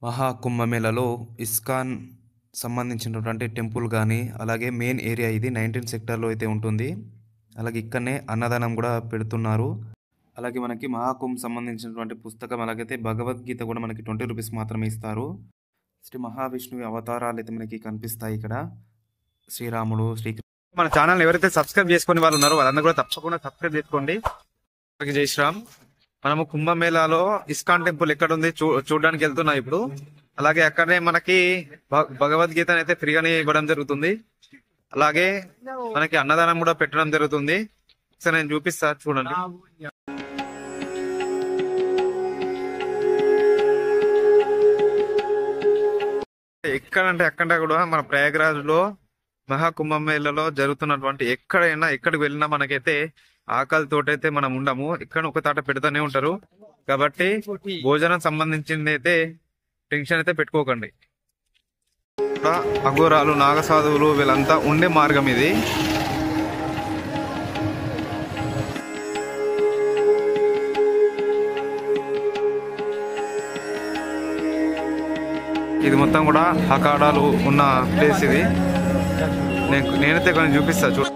మహాకుంభమేళలో ISKCON సంబంధించినటువంటి temple కానీ అలాగే మెయిన్ ఏరియా ఇది 19 సెక్టార్లో అయితే ఉంటుంది. అలాగే ఇక్కడనే అన్నదానం కూడా పెడుతున్నారు. అలాగే మనకి మహాకుంభ్ సంబంధించినటువంటి పుస్తకం అలాగైతే భగవద్గీత కూడా మనకి 20 రూపీస్ మాత్రమే ఇస్తారు. శ్రీ మహావిష్ణువు అవతారాలు అయితే మనకి కనిపిస్తాయి ఇక్కడ. శ్రీరాముడు మన ఛానల్ ఎవరైతే సబ్స్క్రైబ్ చేసుకునే వాళ్ళు ఉన్నారో వాళ్ళందరూ కూడా తప్పకుండా సబ్స్క్రైబ్ చేసుకోండి. జై శ్రీరామ్. మనము కుంభమేళాలో ఇస్కాన్ టెంపుల్ ఎక్కడ ఉంది చూడడానికి వెళ్తున్నాం ఇప్పుడు. అలాగే అక్కడనే మనకి భగవద్గీత అయితే ఫ్రీగానే ఇవ్వడం జరుగుతుంది. అలాగే మనకి అన్నదానం కూడా పెట్టడం జరుగుతుంది. సరే నేను చూపిస్తా చూడండి. ఎక్కడంటే అక్కడ కూడా మన ప్రయాగరాజ్ లో మహాకుంభమేళలో జరుగుతున్నటువంటి ఎక్కడికి వెళ్ళినా మనకైతే ఆకలితోటైతే మనం ఉండము. ఇక్కడ ఒక తాట పెడుతూనే ఉంటారు. కాబట్టి భోజనం సంబంధించింది అయితే టెన్షన్ అయితే పెట్టుకోకండి. అఘోరాలు నాగసాధువులు వీళ్ళంతా ఉండే మార్గం ఇది. ఇది మొత్తం కూడా అఖాడాలు ఉన్న ప్లేస్ ఇది. నేనైతే కొన్ని చూపిస్తా చూడ.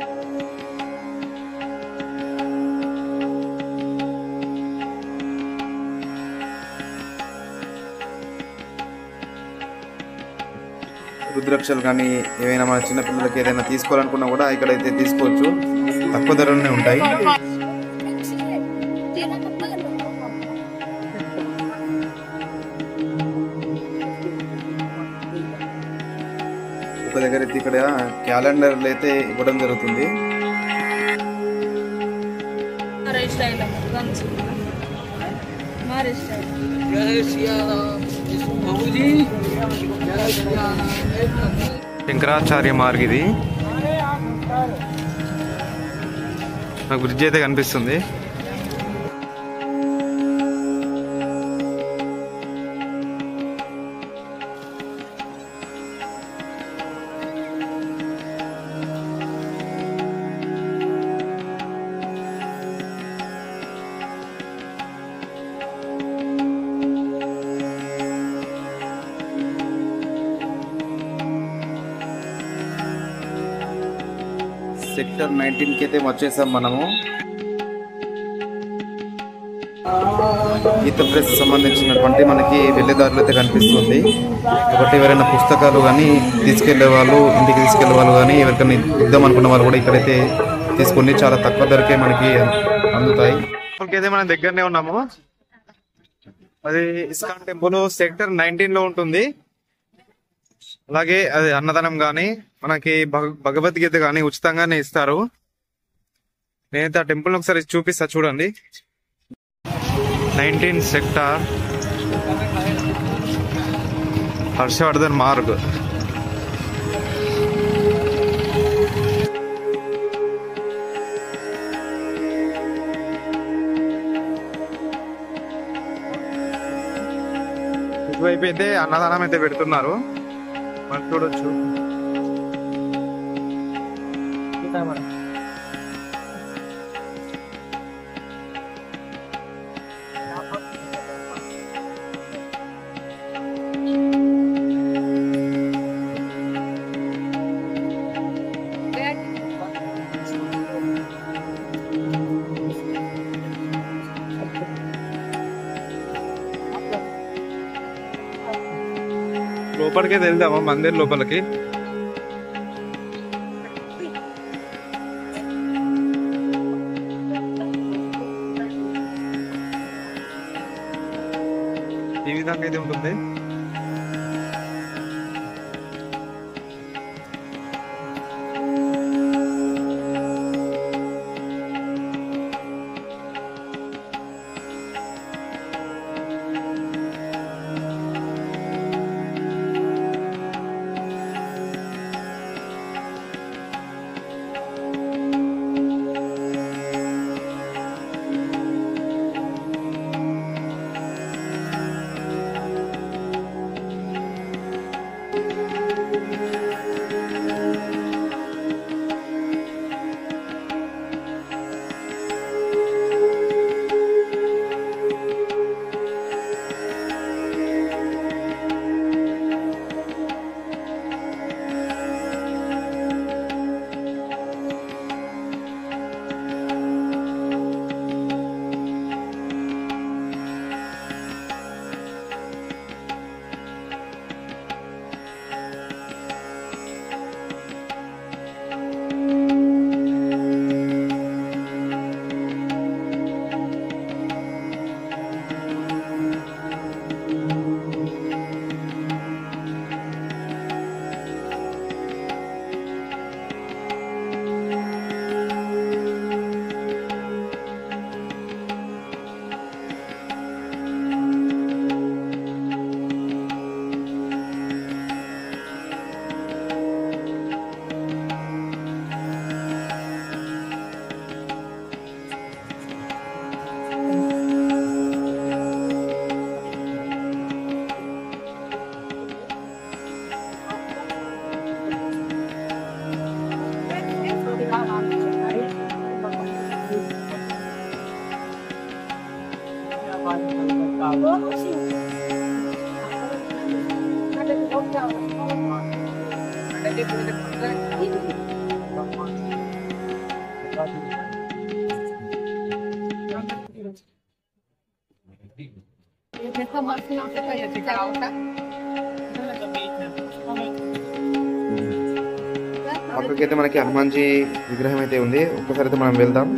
రుద్రాక్షలు కానీ ఏవైనా మన చిన్నపిల్లలకి ఏదైనా తీసుకోవాలనుకున్నా కూడా ఇక్కడైతే తీసుకోవచ్చు. తక్కువ ధరలోనే ఉంటాయి. ఒక దగ్గర అయితే ఇక్కడ క్యాలెండర్లు అయితే ఇవ్వడం జరుగుతుంది. శంకరాచార్య మార్గ్ ఇది. నాకు బ్రిడ్జ్ అయితే కనిపిస్తుంది. సెక్టర్ 19కి అయితే వచ్చేసాం మనము. గీత ప్రెస్ సంబంధించినటువంటి మనకి వెళ్ళేదారులు అయితే కనిపిస్తుంది. కాబట్టి ఎవరైనా పుస్తకాలు కానీ తీసుకెళ్లే వాళ్ళు, ఇంటికి తీసుకెళ్లే వాళ్ళు కానీ ఎవరికైనా ఇద్దాం అనుకున్న వాళ్ళు కూడా ఇక్కడైతే తీసుకుని చాలా తక్కువ ధరకే మనకి అందుతాయి. ఇప్పటికైతే మనం దగ్గరనే ఉన్నాము. అది ఇస్కాన్ టెంపుల్ సెక్టర్ 19లో ఉంటుంది. అలాగే అది అన్నదానం గాని మనకి భగవద్గీత గాని ఉచితంగానే ఇస్తారు. నేనైతే ఆ టెంపుల్ ఒకసారి చూపిస్తా చూడండి. 19 సెక్టార్ హర్షవర్ధన్ మార్గ్. ఇటువైపు అయితే అన్నదానం అయితే పెడుతున్నారు. మనం చూడొచ్చు. లోపలికి వెళ్దామా మందిర్ లోపలికి? ఈ విధంగా అయితే ఉంటుంది. పక్కకైతే మనకి హనుమాన్జీ విగ్రహం అయితే ఉంది. ఒక్కసారి అయితే మనం వెళ్దాం.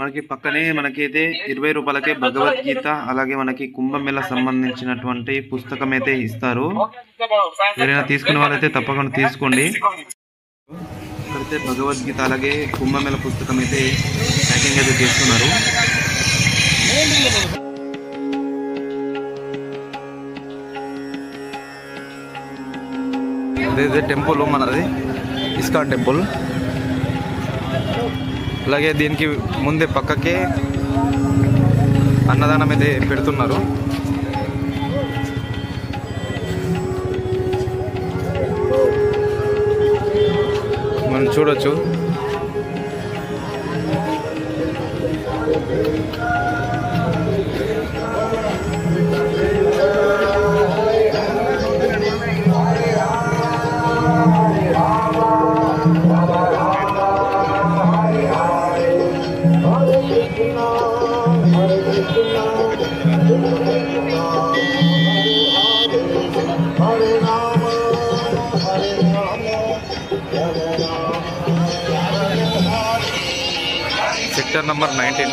మనకి పక్కనే మనకైతే 20 రూపాయలకే భగవద్గీత అలాగే మనకి కుంభమేళ సంబంధించినటువంటి పుస్తకం అయితే ఇస్తారు. ఎవరైనా తీసుకునే వాళ్ళైతే తప్పకుండా తీసుకోండి. ఇక్కడైతే భగవద్గీత అలాగే కుంభమేళ పుస్తకం అయితే ప్యాకింగ్ అయితే చేస్తున్నారు. ఇదైతే టెంపుల్ మనది ఇస్కాన్ టెంపుల్. అలాగే దీనికి ముందే పక్కకే అన్నదానం అయితే పెడుతున్నారు. మనం చూడొచ్చు. Sector number 19.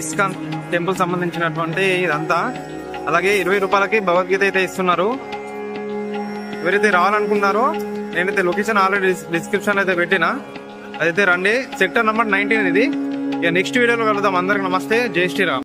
ఇస్కాన్ టెంపుల్ సంబంధించినటువంటి ఇదంతా. అలాగే 20 రూపాయలకి భగవద్గీత అయితే ఇస్తున్నారు. ఎవరైతే రావాలనుకున్నారో నేనైతే లొకేషన్ ఆల్రెడీ డిస్క్రిప్షన్ అయితే పెట్టినా, అదైతే రండి. సెక్టర్ నంబర్ 19 ఇది. ఇక నెక్స్ట్ వీడియోలో కలుద్దాం. అందరికి నమస్తే, జై శ్రీరామ్.